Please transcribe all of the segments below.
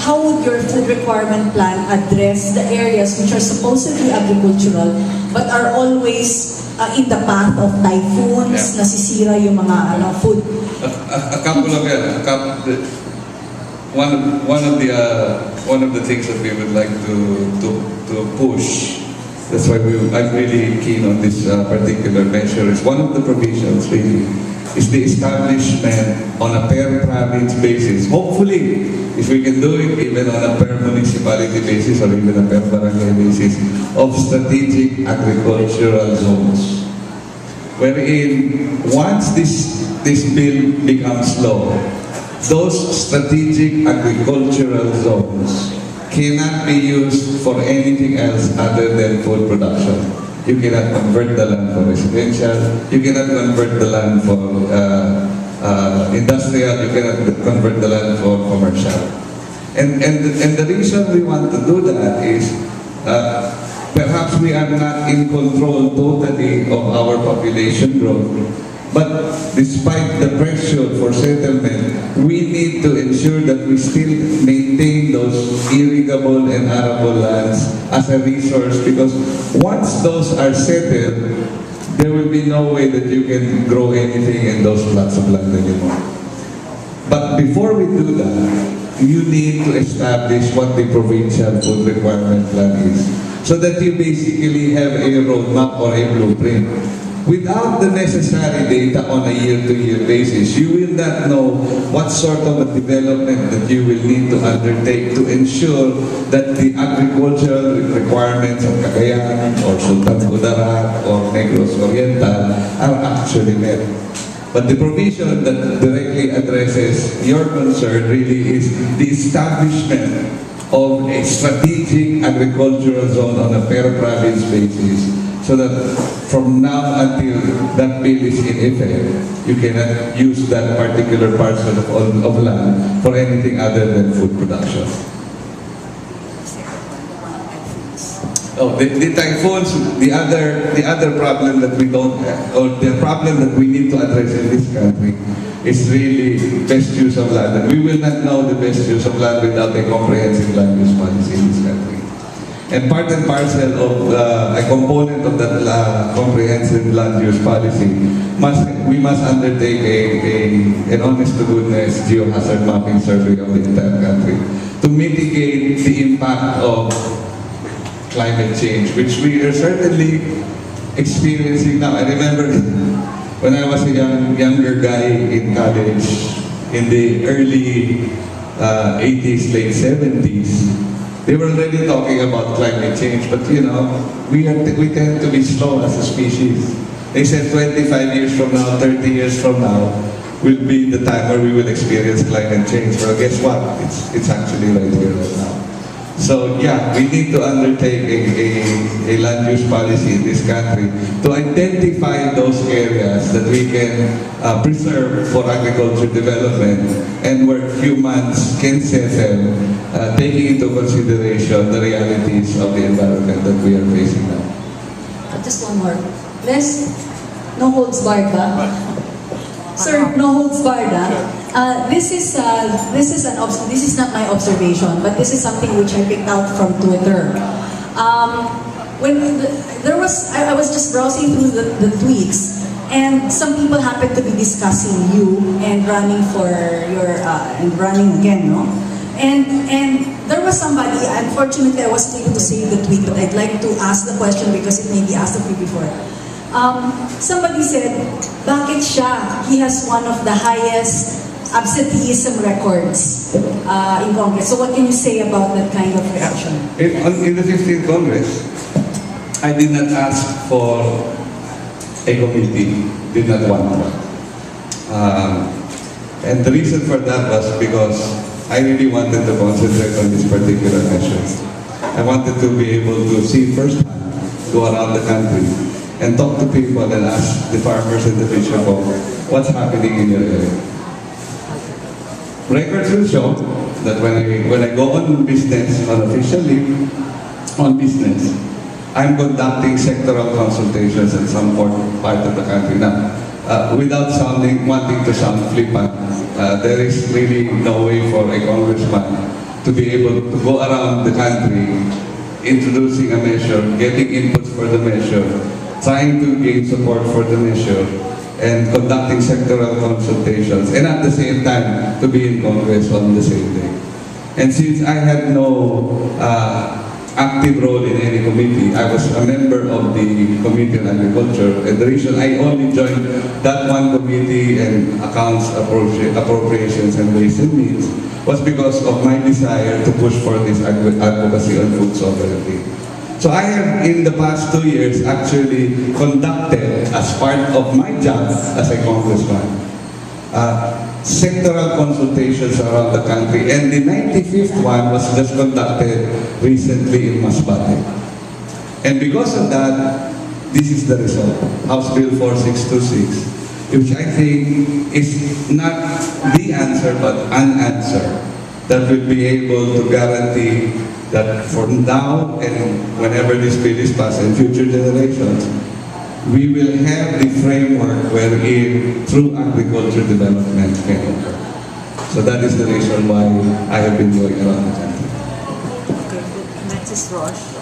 how would your food requirement plan address the areas which are supposedly agricultural but are always in the path of typhoons, nasisira yung mga food? A couple of one of the things that we would like to push. That's why I'm really keen on this particular measure. Is one of the provisions really is the establishment on a per province basis. Hopefully, if we can do it even on a per municipality basis or even a per barangay basis, of strategic agricultural zones. Wherein, once this bill becomes law, those strategic agricultural zones cannot be used for anything else other than food production. You cannot convert the land for residential, you cannot convert the land for industrial, you cannot convert the land for commercial. And the reason we want to do that is perhaps we are not in control totally of our population growth. But despite the pressure for settlement, we need to ensure that we still maintain those irrigable and arable lands as a resource, because once those are settled, there will be no way that you can grow anything in those plots of land anymore. But before we do that, you need to establish what the provincial food requirement plan is, so that you basically have a roadmap or a blueprint. Without the necessary data on a year-to-year basis, you will not know what sort of a development that you will need to undertake to ensure that the agricultural requirements of Cagayan or Sultan Kudarat or Negros Oriental are actually met. But the provision that directly addresses your concern really is the establishment of a strategic agricultural zone on a per province basis, so that from now until that bill is in effect, you cannot use that particular parcel of land for anything other than food production. Oh, the typhoons, the other problem that we don't have, or the problem that we need to address in this country, is really best use of land. And we will not know the best use of land without a comprehensive land use policy in this country. And part and parcel of a component of that comprehensive land use policy, we must undertake an honest-to-goodness geohazard mapping survey of the entire country to mitigate the impact of climate change, which we are certainly experiencing now. I remember when I was a younger guy in college in the early 80s, late 70s, they were already talking about climate change, but you know, we tend to be slow as a species. They said 25 years from now, 30 years from now, will be the time where we will experience climate change. Well, guess what? It's actually right here, right now. So yeah, we need to undertake a land use policy in this country to identify those areas that we can preserve for agriculture development and where humans can settle, taking into consideration the realities of the environment that we are facing now. Just one more. No holds barred ba? Sir, no holds barred. This is not my observation, but this is something which I picked out from Twitter. I was just browsing through the tweets, and some people happened to be discussing you and running for running again, no? And there was somebody. Unfortunately, I wasn't able to save the tweet, but I'd like to ask the question because it may be asked of you before. Somebody said, bakit siya? He has one of the highest absenteeism records in Congress. So what can you say about that kind of reaction? In the 15th Congress, I did not ask for a committee, did not want one. And the reason for that was because I really wanted to concentrate on this particular measure. I wanted to be able to see firsthand, go around the country, and talk to people and ask the farmers and the fisherfolk what's happening in your area. Records will show that when I go on business, on official leave, on business, I'm conducting sectoral consultations in some part of the country. Now, without wanting to sound flippant, there is really no way for a congressman to be able to go around the country, introducing a measure, getting inputs for the measure, trying to gain support for the measure, and conducting sectoral consultations, and at the same time, to be in Congress on the same day. And since I had no active role in any committee, I was a member of the Committee on Agriculture, and the reason I only joined that one committee and accounts, appropriations, and ways and means was because of my desire to push for this advocacy on food sovereignty. So I have, in the past 2 years, actually conducted, as part of my job as a congressman, sectoral consultations around the country, and the 95th one was just conducted recently in Masbate. And because of that, this is the result. House Bill 4626, which I think is not the answer, but an answer that will be able to guarantee that from now and whenever this bill is passed in future generations, we will have the framework wherein true agriculture development can occur. So that is the reason why I have been going around the country. Okay, next is Rosh.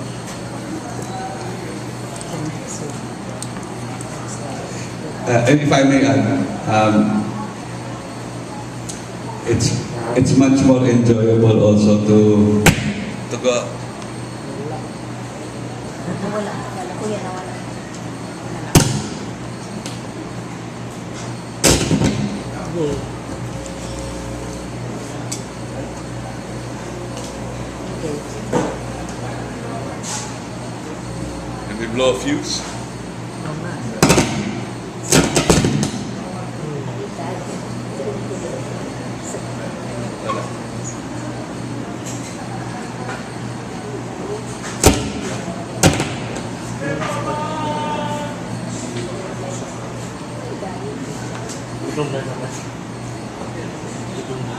And if I may add, it's much more enjoyable also to go. Nawala. Kuya, nawala. Okay. Can we blow a fuse? Gutom na naman. Gutom na.